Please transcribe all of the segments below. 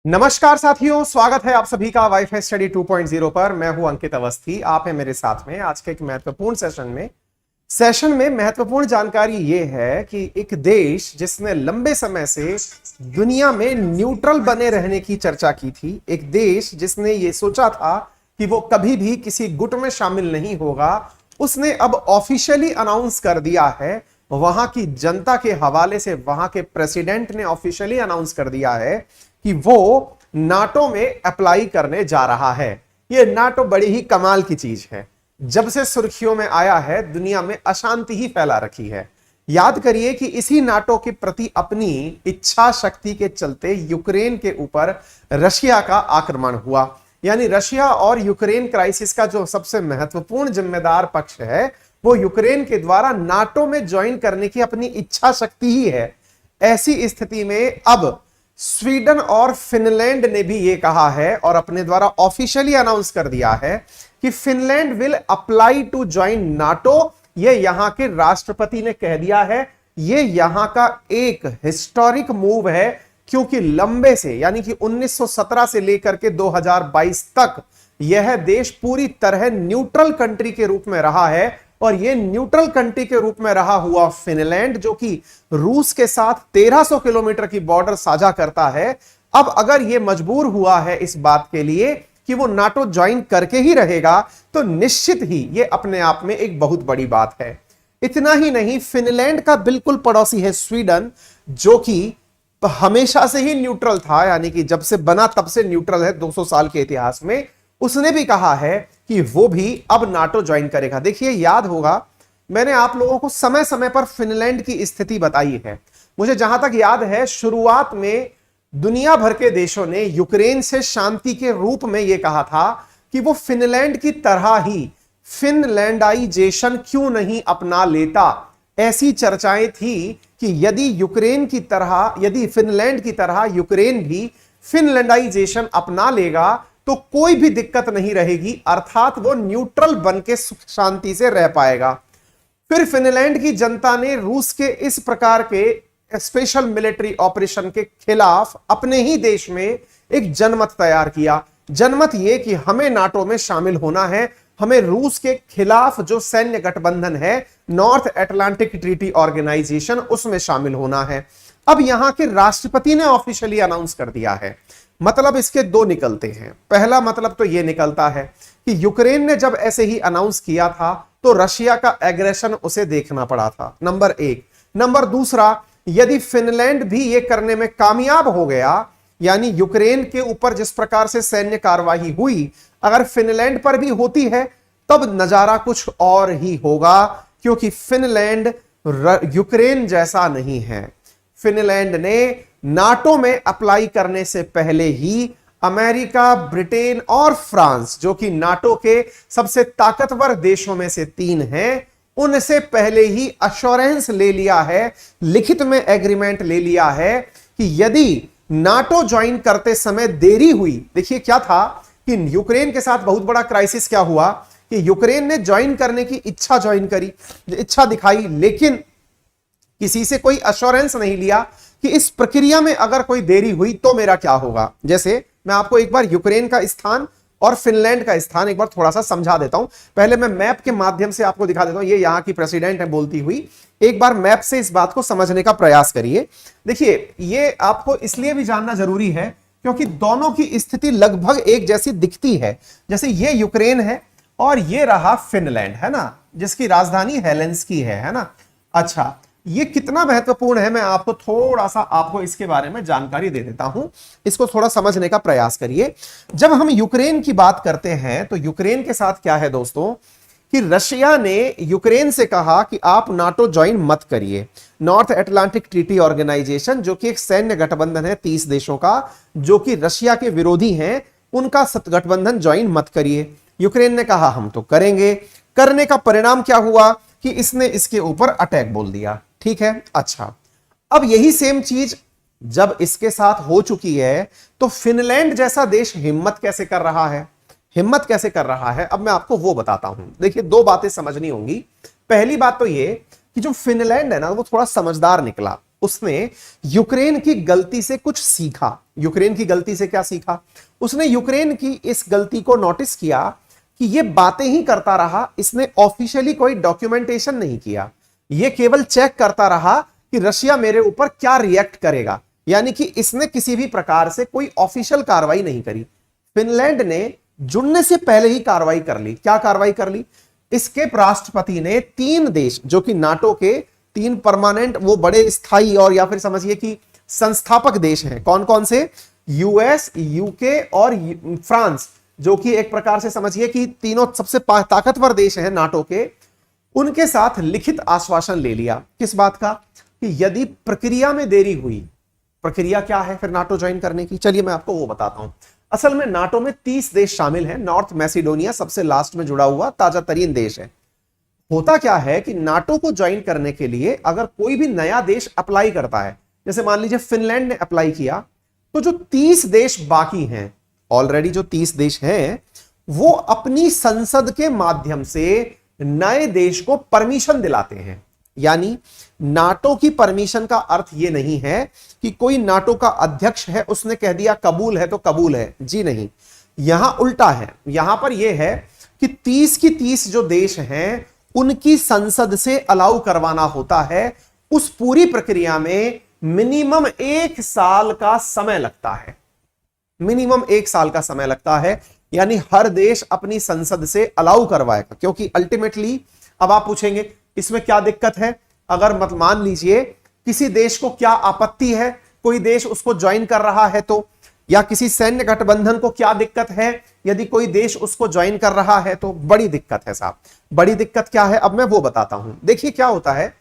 नमस्कार साथियों, स्वागत है आप सभी का वाईफाई स्टडी 2.0 पर। मैं हूं अंकित अवस्थी, आप हैं मेरे साथ में आज के एक महत्वपूर्ण सेशन में महत्वपूर्ण जानकारी यह है कि एक देश जिसने लंबे समय से दुनिया में न्यूट्रल बने रहने की चर्चा की थी, एक देश जिसने यह सोचा था कि वो कभी भी किसी गुट में शामिल नहीं होगा, उसने अब ऑफिशियली अनाउंस कर दिया है, वहां की जनता के हवाले से वहां के प्रेसिडेंट ने ऑफिशियली अनाउंस कर दिया है कि वो नाटो में अप्लाई करने जा रहा है। ये नाटो बड़ी ही कमाल की चीज है। जब से सुर्खियों में आया है, दुनिया में अशांति ही फैला रखी है। याद करिए कि इसी नाटो के प्रति अपनी इच्छा शक्ति के चलते यूक्रेन के ऊपर रशिया का आक्रमण हुआ। यानी रशिया और यूक्रेन क्राइसिस का जो सबसे महत्वपूर्ण जिम्मेदार पक्ष है, वो यूक्रेन के द्वारा नाटो में ज्वाइन करने की अपनी इच्छा शक्ति ही है। ऐसी स्थिति में अब स्वीडन और फिनलैंड ने भी यह कहा है और अपने द्वारा ऑफिशियली अनाउंस कर दिया है कि Finland will apply to join NATO. यह यहां के राष्ट्रपति ने कह दिया है। यह यहां का एक हिस्टोरिक मूव है, क्योंकि लंबे से यानी कि 1917 से लेकर के 2022 तक यह देश पूरी तरह न्यूट्रल कंट्री के रूप में रहा है। और यह न्यूट्रल कंट्री के रूप में रहा हुआ फिनलैंड, जो कि रूस के साथ 1300 किलोमीटर की बॉर्डर साझा करता है, अब अगर यह मजबूर हुआ है इस बात के लिए कि वो नाटो ज्वाइन करके ही रहेगा, तो निश्चित ही यह अपने आप में एक बहुत बड़ी बात है। इतना ही नहीं, फिनलैंड का बिल्कुल पड़ोसी है स्वीडन, जो कि हमेशा से ही न्यूट्रल था, यानी कि जब से बना तब से न्यूट्रल है 200 साल के इतिहास में। उसने भी कहा है कि वो भी अब नाटो ज्वाइन करेगा। देखिए, याद होगा मैंने आप लोगों को समय समय पर फिनलैंड की स्थिति बताई है। मुझे जहां तक याद है, शुरुआत में दुनिया भर के देशों ने यूक्रेन से शांति के रूप में यह कहा था कि वो फिनलैंड की तरह ही फिनलैंडाइजेशन क्यों नहीं अपना लेता। ऐसी चर्चाएं थी कि यदि फिनलैंड की तरह यूक्रेन भी फिनलैंडाइजेशन अपना लेगा तो कोई भी दिक्कत नहीं रहेगी, अर्थात वो न्यूट्रल बन के सुख शांति से रह पाएगा। फिर फिनलैंड की जनता ने रूस के इस प्रकार के स्पेशल मिलिट्री ऑपरेशन के खिलाफ अपने ही देश में एक जनमत तैयार किया। जनमत यह कि हमें नाटो में शामिल होना है, हमें रूस के खिलाफ जो सैन्य गठबंधन है नॉर्थ अटलांटिक ट्रीटी ऑर्गेनाइजेशन, उसमें शामिल होना है। अब यहां के राष्ट्रपति ने ऑफिशियली अनाउंस कर दिया है। मतलब इसके दो निकलते हैं। पहला मतलब तो यह निकलता है कि यूक्रेन ने जब ऐसे ही अनाउंस किया था तो रशिया का एग्रेशन उसे देखना पड़ा था, नंबर एक। नंबर दूसरा, यदि फिनलैंड भी यह करने में कामयाब हो गया, यानी यूक्रेन के ऊपर जिस प्रकार से सैन्य कार्रवाई हुई, अगर फिनलैंड पर भी होती है, तब नजारा कुछ और ही होगा, क्योंकि फिनलैंड यूक्रेन जैसा नहीं है। फिनलैंड ने नाटो में अप्लाई करने से पहले ही अमेरिका, ब्रिटेन और फ्रांस, जो कि नाटो के सबसे ताकतवर देशों में से 3 हैं, उनसे पहले ही अश्योरेंस ले लिया है, लिखित में एग्रीमेंट ले लिया है कि यदि नाटो ज्वाइन करते समय देरी हुई। देखिए क्या था कि यूक्रेन के साथ बहुत बड़ा क्राइसिस क्या हुआ कि यूक्रेन ने ज्वाइन करने की इच्छा दिखाई, लेकिन किसी से कोई अश्योरेंस नहीं लिया कि इस प्रक्रिया में अगर कोई देरी हुई तो मेरा क्या होगा। जैसे मैं आपको एक बार यूक्रेन का स्थान और फिनलैंड का स्थान एक बार थोड़ा सा समझा देता हूं। पहले मैं मैप के माध्यम से आपको दिखा देता हूं। ये यहां की प्रेसिडेंट है बोलती हुई। एक बार मैप से इस बात को समझने का प्रयास करिए। देखिए, ये आपको इसलिए भी जानना जरूरी है क्योंकि दोनों की स्थिति लगभग एक जैसी दिखती है। जैसे ये यूक्रेन है और ये रहा फिनलैंड, है ना, जिसकी राजधानी हेलेंस्की है ना। अच्छा, ये कितना महत्वपूर्ण है, मैं आपको थोड़ा सा इसके बारे में जानकारी दे देता हूं। इसको थोड़ा समझने का प्रयास करिए। जब हम यूक्रेन की बात करते हैं तो यूक्रेन के साथ क्या है दोस्तों कि रशिया ने यूक्रेन से कहा कि आप नाटो ज्वाइन मत करिए। नॉर्थ अटलांटिक ट्रीटी ऑर्गेनाइजेशन, जो कि एक सैन्य गठबंधन है 30 देशों का, जो कि रशिया के विरोधी हैं, उनका गठबंधन ज्वाइन मत करिए। यूक्रेन ने कहा हम तो करेंगे। करने का परिणाम क्या हुआ कि इसने इसके ऊपर अटैक बोल दिया। ठीक है। अच्छा, अब यही सेम चीज जब इसके साथ हो चुकी है तो फिनलैंड जैसा देश हिम्मत कैसे कर रहा है, अब मैं आपको वो बताता हूं। देखिए, 2 बातें समझनी होंगी। पहली बात तो ये कि जो फिनलैंड है ना, वो थोड़ा समझदार निकला। उसने यूक्रेन की गलती से कुछ सीखा। यूक्रेन की गलती से क्या सीखा? उसने यूक्रेन की इस गलती को नोटिस किया कि ये बातें ही करता रहा, इसने ऑफिशियली कोई डॉक्यूमेंटेशन नहीं किया, ये केवल चेक करता रहा कि रशिया मेरे ऊपर क्या रिएक्ट करेगा, यानी कि इसने किसी भी प्रकार से कोई ऑफिशियल कार्रवाई नहीं करी। फिनलैंड ने जुड़ने से पहले ही कार्रवाई कर ली। क्या कार्रवाई कर ली? इसके राष्ट्रपति ने 3 देश जो कि नाटो के 3 परमानेंट, वो बड़े स्थायी और या फिर समझिए कि संस्थापक देश हैं। कौन कौन से? यूएस, यूके और फ्रांस, जो कि एक प्रकार से समझिए कि तीनों सबसे ताकतवर देश हैं नाटो के। उनके साथ लिखित आश्वासन ले लिया। किस बात का? कि यदि प्रक्रिया में देरी हुई, प्रक्रिया क्या है फिर नाटो ज्वाइन करने की, चलिए मैं आपको वो बताता हूं। असल में नाटो में 30 देश शामिल हैं। नॉर्थ मैसिडोनिया सबसे लास्ट में जुड़ा हुआ ताजा तरीन देश है। होता क्या है कि नाटो को ज्वाइन करने के लिए अगर कोई भी नया देश अप्लाई करता है, जैसे मान लीजिए फिनलैंड ने अप्लाई किया, तो जो 30 देश बाकी हैं, ऑलरेडी जो 30 देश हैं, वो अपनी संसद के माध्यम से नए देश को परमिशन दिलाते हैं। यानी नाटो की परमिशन का अर्थ यह नहीं है कि कोई नाटो का अध्यक्ष है उसने कह दिया कबूल है तो कबूल है, जी नहीं, यहां उल्टा है। यहां पर यह है कि 30 की 30 जो देश हैं उनकी संसद से अलाउ करवाना होता है। उस पूरी प्रक्रिया में मिनिमम 1 साल का समय लगता है। मिनिमम 1 साल का समय लगता है, यानी हर देश अपनी संसद से अलाउ करवाएगा। क्योंकि अल्टीमेटली अब आप पूछेंगे इसमें क्या दिक्कत है? अगर मत मान लीजिए किसी देश को क्या आपत्ति है, कोई देश उसको ज्वाइन कर रहा है तो, या किसी सैन्य गठबंधन को क्या दिक्कत है यदि कोई देश उसको ज्वाइन कर रहा है तो? बड़ी दिक्कत है साहब। बड़ी दिक्कत क्या है? अब मैं वो बताता हूं। देखिए क्या होता है,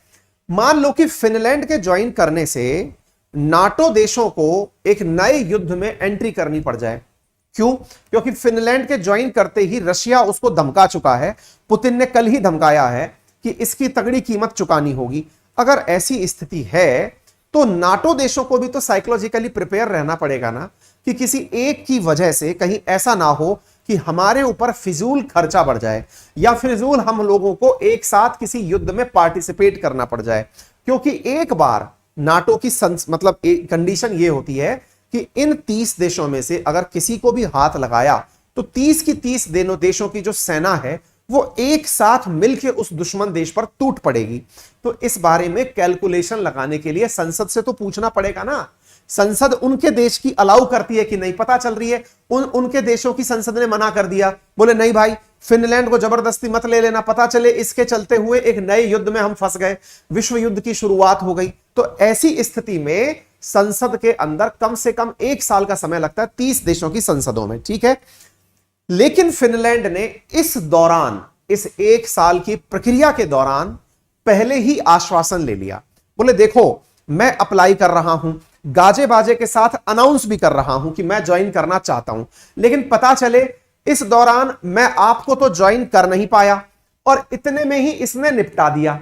मान लो कि फिनलैंड के ज्वाइन करने से नाटो देशों को एक नए युद्ध में एंट्री करनी पड़ जाए। क्यों? क्योंकि फिनलैंड के ज्वाइन करते ही रशिया उसको धमका चुका है, पुतिन ने कल ही धमकाया है कि इसकी तगड़ी कीमत चुकानी होगी। अगर ऐसी स्थिति है तो नाटो देशों को भी तो साइकोलॉजिकली प्रिपेयर रहना पड़ेगा ना, कि किसी एक की वजह से कहीं ऐसा ना हो कि हमारे ऊपर फिजूल खर्चा बढ़ जाए या फिजूल हम लोगों को एक साथ किसी युद्ध में पार्टिसिपेट करना पड़ जाए। क्योंकि एक बार नाटो की मतलब एक कंडीशन ये होती है कि इन 30 देशों में से अगर किसी को भी हाथ लगाया तो 30 की 30 देशों की जो सेना है वो एक साथ मिलकर उस दुश्मन देश पर टूट पड़ेगी। तो इस बारे में कैलकुलेशन लगाने के लिए संसद से तो पूछना पड़ेगा ना। संसद उनके देश की अलाउ करती है कि नहीं, पता चल रही है उनके देशों की संसद ने मना कर दिया, बोले नहीं भाई फिनलैंड को जबरदस्ती मत ले लेना, पता चले इसके चलते हुए एक नए युद्ध में हम फंस गए, विश्व युद्ध की शुरुआत हो गई। तो ऐसी स्थिति में संसद के अंदर कम से कम 1 साल का समय लगता है 30 देशों की संसदों में, ठीक है। लेकिन फिनलैंड ने इस दौरान, इस 1 साल की प्रक्रिया के दौरान पहले ही आश्वासन ले लिया। बोले देखो मैं अप्लाई कर रहा हूं, गाजे बाजे के साथ अनाउंस भी कर रहा हूं कि मैं ज्वाइन करना चाहता हूं, लेकिन पता चले इस दौरान मैं आपको तो ज्वाइन कर नहीं पाया और इतने में ही इसने निपटा दिया।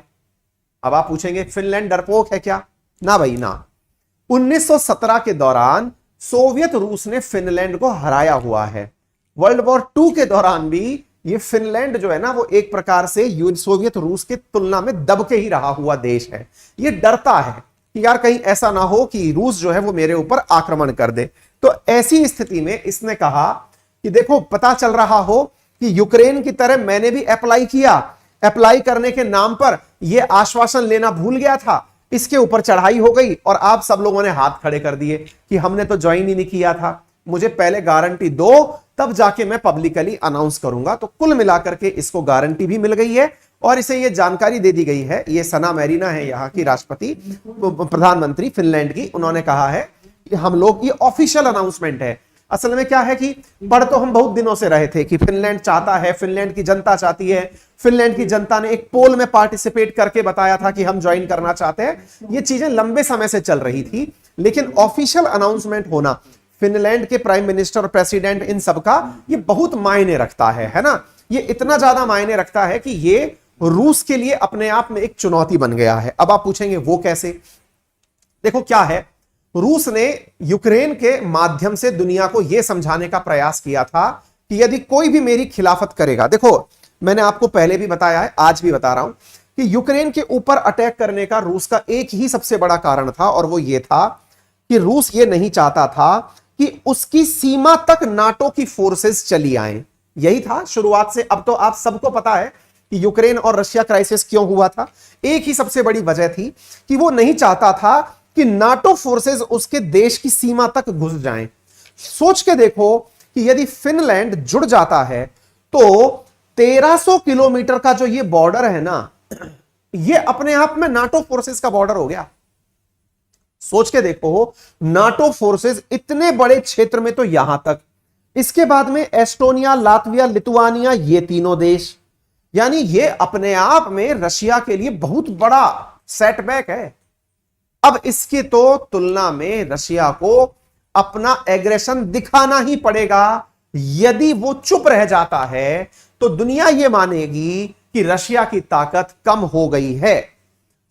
अब आप पूछेंगे फिनलैंड डरपोक है क्या? ना भाई ना। 1917 के दौरान सोवियत रूस ने फिनलैंड को हराया हुआ है। वर्ल्ड वॉर 2 के दौरान भी ये फिनलैंड जो है ना वो एक प्रकार से सोवियत रूस की तुलना में दब के ही रहा हुआ देश है। ये डरता है कि यार कहीं ऐसा ना हो कि रूस जो है वो मेरे ऊपर आक्रमण कर दे। तो ऐसी स्थिति में इसने कहा कि देखो पता चल रहा हो कि यूक्रेन की तरह मैंने भी अप्लाई किया, अप्लाई करने के नाम पर यह आश्वासन लेना भूल गया था, इसके ऊपर चढ़ाई हो गई और आप सब लोगों ने हाथ खड़े कर दिए कि हमने तो ज्वाइन ही नहीं किया था, मुझे पहले गारंटी दो तब जाके मैं पब्लिकली अनाउंस करूंगा। तो कुल मिलाकर के इसको गारंटी भी मिल गई है और इसे यह जानकारी दे दी गई है। ये सना मैरिना है यहाँ की राष्ट्रपति, प्रधानमंत्री फिनलैंड की, उन्होंने कहा है कि हम लोग, ये ऑफिशियल अनाउंसमेंट है। असल में क्या है कि पढ़ तो हम बहुत दिनों से रहे थे कि फिनलैंड चाहता है, फिनलैंड की जनता चाहती है, फिनलैंड की जनता ने एक पोल में पार्टिसिपेट करके बताया था कि हम ज्वाइन करना चाहते हैं। ये चीजें लंबे समय से चल रही थी, लेकिन ऑफिशियल अनाउंसमेंट होना फिनलैंड के प्राइम मिनिस्टर और प्रेसिडेंट इन सबका ये बहुत मायने रखता है ना। ये इतना ज्यादा मायने रखता है कि ये रूस के लिए अपने आप में एक चुनौती बन गया है। अब आप पूछेंगे वो कैसे? देखो क्या है, रूस ने यूक्रेन के माध्यम से दुनिया को यह समझाने का प्रयास किया था कि यदि कोई भी मेरी खिलाफत करेगा, देखो मैंने आपको पहले भी बताया है, आज भी बता रहा हूं कि यूक्रेन के ऊपर अटैक करने का रूस का एक ही सबसे बड़ा कारण था, और वो ये था कि रूस ये नहीं चाहता था कि उसकी सीमा तक नाटो की फोर्सेस चली आए। यही था शुरुआत से। अब तो आप सबको पता है कि यूक्रेन और रशिया क्राइसिस क्यों हुआ था। एक ही सबसे बड़ी वजह थी कि वो नहीं चाहता था कि नाटो फोर्सेस उसके देश की सीमा तक घुस जाएं। सोच के देखो कि यदि फिनलैंड जुड़ जाता है तो 1300 किलोमीटर का जो ये बॉर्डर है ना, ये अपने आप में नाटो फोर्सेस का बॉर्डर हो गया। सोच के देखो, नाटो फोर्सेस इतने बड़े क्षेत्र में, तो यहां तक, इसके बाद में एस्टोनिया, लातविया, लिथुआनिया, ये तीनों देश, यानी ये अपने आप में रशिया के लिए बहुत बड़ा सेटबैक है। अब इसकी तो तुलना में रशिया को अपना एग्रेशन दिखाना ही पड़ेगा। यदि वो चुप रह जाता है तो दुनिया ये मानेगी कि रशिया की ताकत कम हो गई है,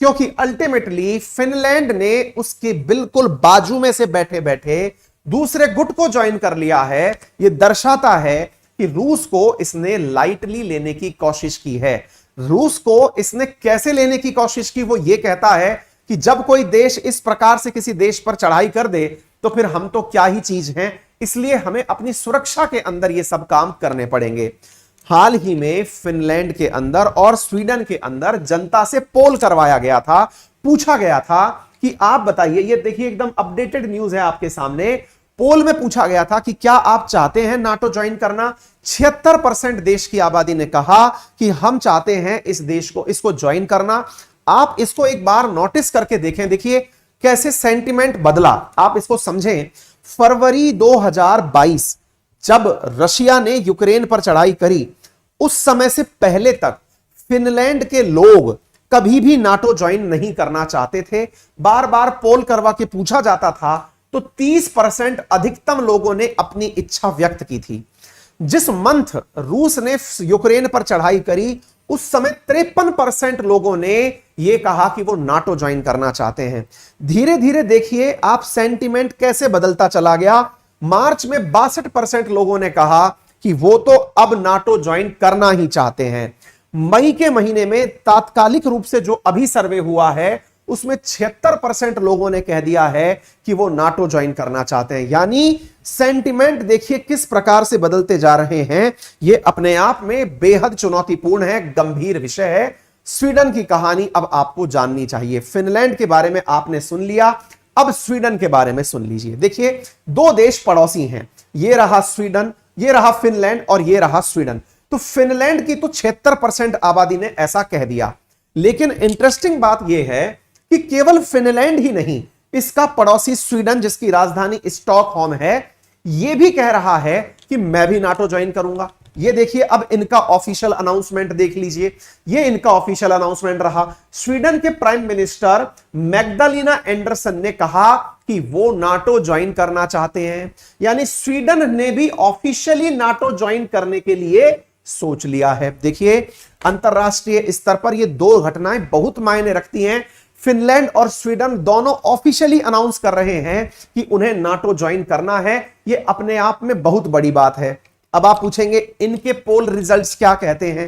क्योंकि अल्टीमेटली फिनलैंड ने उसके बिल्कुल बाजू में से बैठे बैठे दूसरे गुट को ज्वाइन कर लिया है। यह दर्शाता है कि रूस को इसने लाइटली लेने की कोशिश की है। रूस को इसने कैसे लेने की कोशिश की, वो ये कहता है कि जब कोई देश इस प्रकार से किसी देश पर चढ़ाई कर दे तो फिर हम तो क्या ही चीज हैं, इसलिए हमें अपनी सुरक्षा के अंदर ये सब काम करने पड़ेंगे। हाल ही में फिनलैंड के अंदर और स्वीडन के अंदर जनता से पोल करवाया गया था, पूछा गया था कि आप बताइए, ये देखिए एकदम अपडेटेड न्यूज है आपके सामने। पोल में पूछा गया था कि क्या आप चाहते हैं नाटो ज्वाइन करना। 76% देश की आबादी ने कहा कि हम चाहते हैं इस देश को, इसको ज्वाइन करना। आप इसको एक बार नोटिस करके देखें, देखिए कैसे सेंटिमेंट बदला, आप इसको समझें। फरवरी 2022 जब रशिया ने यूक्रेन पर चढ़ाई करी, उस समय से पहले तक फिनलैंड के लोग कभी भी नाटो ज्वाइन नहीं करना चाहते थे। बार बार पोल करवा के पूछा जाता था तो 30% अधिकतम लोगों ने अपनी इच्छा व्यक्त की थी। जिस मंथ रूस ने यूक्रेन पर चढ़ाई करी, उस समय 53% लोगों ने यह कहा कि वो नाटो ज्वाइन करना चाहते हैं। धीरे धीरे देखिए आप सेंटिमेंट कैसे बदलता चला गया। मार्च में 62% लोगों ने कहा कि वो तो अब नाटो ज्वाइन करना ही चाहते हैं। मई के महीने में तात्कालिक रूप से जो अभी सर्वे हुआ है, उसमें 76% लोगों ने कह दिया है कि वो नाटो ज्वाइन करना चाहते हैं। यानी सेंटिमेंट देखिए किस प्रकार से बदलते जा रहे हैं। ये अपने आप में बेहद चुनौतीपूर्ण है, गंभीर विषय है। स्वीडन की कहानी अब आपको जाननी चाहिए। फिनलैंड के बारे में आपने सुन लिया, अब स्वीडन के बारे में सुन लीजिए। देखिए दो देश पड़ोसी हैं, ये रहा स्वीडन, ये रहा फिनलैंड और ये रहा स्वीडन। तो फिनलैंड की तो 76% आबादी ने ऐसा कह दिया, लेकिन इंटरेस्टिंग बात यह है कि केवल फिनलैंड ही नहीं, इसका पड़ोसी स्वीडन जिसकी राजधानी स्टॉकहोम है, यह भी कह रहा है कि मैं भी नाटो ज्वाइन करूंगा। ये देखिए अब इनका ऑफिशियल अनाउंसमेंट देख लीजिए, ये इनका ऑफिशियल अनाउंसमेंट रहा। स्वीडन के प्राइम मिनिस्टर मैग्डालिना एंडरसन ने कहा कि वो नाटो ज्वाइन करना चाहते हैं। यानी स्वीडन ने भी ऑफिशियली नाटो ज्वाइन करने के लिए सोच लिया है। देखिए अंतरराष्ट्रीय स्तर पर ये दो घटनाएं बहुत मायने रखती हैं। फिनलैंड और स्वीडन दोनों ऑफिशियली अनाउंस कर रहे हैं कि उन्हें नाटो ज्वाइन करना है। यह अपने आप में बहुत बड़ी बात है। अब आप पूछेंगे इनके पोल रिजल्ट्स क्या कहते हैं।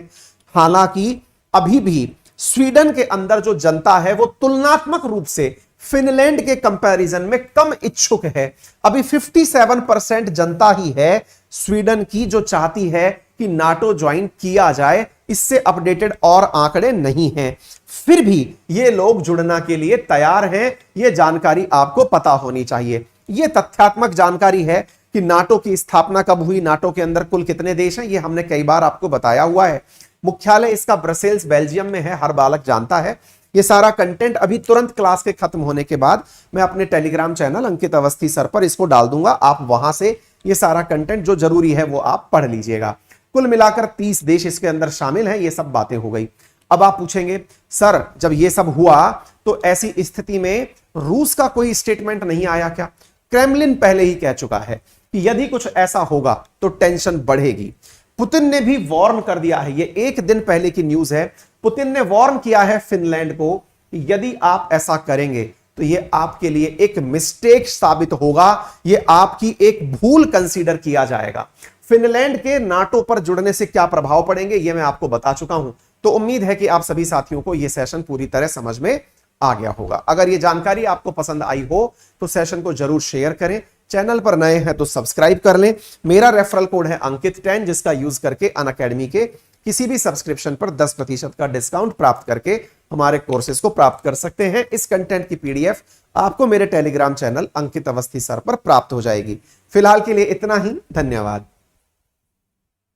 हालांकि अभी भी स्वीडन के अंदर जो जनता है वो तुलनात्मक रूप से फिनलैंड के कंपैरिजन में कम इच्छुक है। अभी 57% जनता ही है स्वीडन की जो चाहती है कि नाटो ज्वाइन किया जाए। इससे अपडेटेड और आंकड़े नहीं हैं, फिर भी ये लोग जुड़ना के लिए तैयार हैं। ये जानकारी आपको पता होनी चाहिए। ये तथ्यात्मक जानकारी है कि नाटो की स्थापना कब हुई, नाटो के अंदर कुल कितने देश हैं, ये हमने कई बार आपको बताया हुआ है। मुख्यालय इसका ब्रसेल्स बेल्जियम में है, हर बालक जानता है। ये सारा कंटेंट अभी तुरंत क्लास के खत्म होने के बाद मैं अपने टेलीग्राम चैनल अंकित अवस्थी सर पर इसको डाल दूंगा। आप वहां से ये सारा कंटेंट जो जरूरी है वो आप पढ़ लीजिएगा। कुल मिलाकर 30 देश इसके अंदर शामिल हैं। ये सब बातें हो गई। अब आप पूछेंगे सर जब ये सब हुआ तो ऐसी स्थिति में रूस का कोई स्टेटमेंट नहीं आया क्या? क्रेमलिन पहले ही कह चुका है कि यदि कुछ ऐसा होगा तो टेंशन बढ़ेगी। पुतिन ने भी वार्न कर दिया है, ये एक दिन पहले की न्यूज है। पुतिन ने वार्न किया है फिनलैंड को कि यदि आप ऐसा करेंगे तो ये आपके लिए एक मिस्टेक साबित होगा, ये आपकी एक भूल कंसीडर किया जाएगा। फिनलैंड के नाटो पर जुड़ने से क्या प्रभाव पड़ेंगे ये मैं आपको बता चुका हूं। तो उम्मीद है कि आप सभी साथियों को यह सेशन पूरी तरह समझ में आ गया होगा। अगर यह जानकारी आपको पसंद आई हो तो सेशन को जरूर शेयर करें। चैनल पर नए हैं तो सब्सक्राइब कर लें। मेरा रेफरल कोड है अंकित10, जिसका यूज करके अनअकैडमी के किसी भी सब्सक्रिप्शन पर 10% का डिस्काउंट प्राप्त करके हमारे कोर्सेज को प्राप्त कर सकते हैं। इस कंटेंट की पीडीएफ आपको मेरे टेलीग्राम चैनल अंकित अवस्थी सर पर प्राप्त हो जाएगी। फिलहाल के लिए इतना ही, धन्यवाद।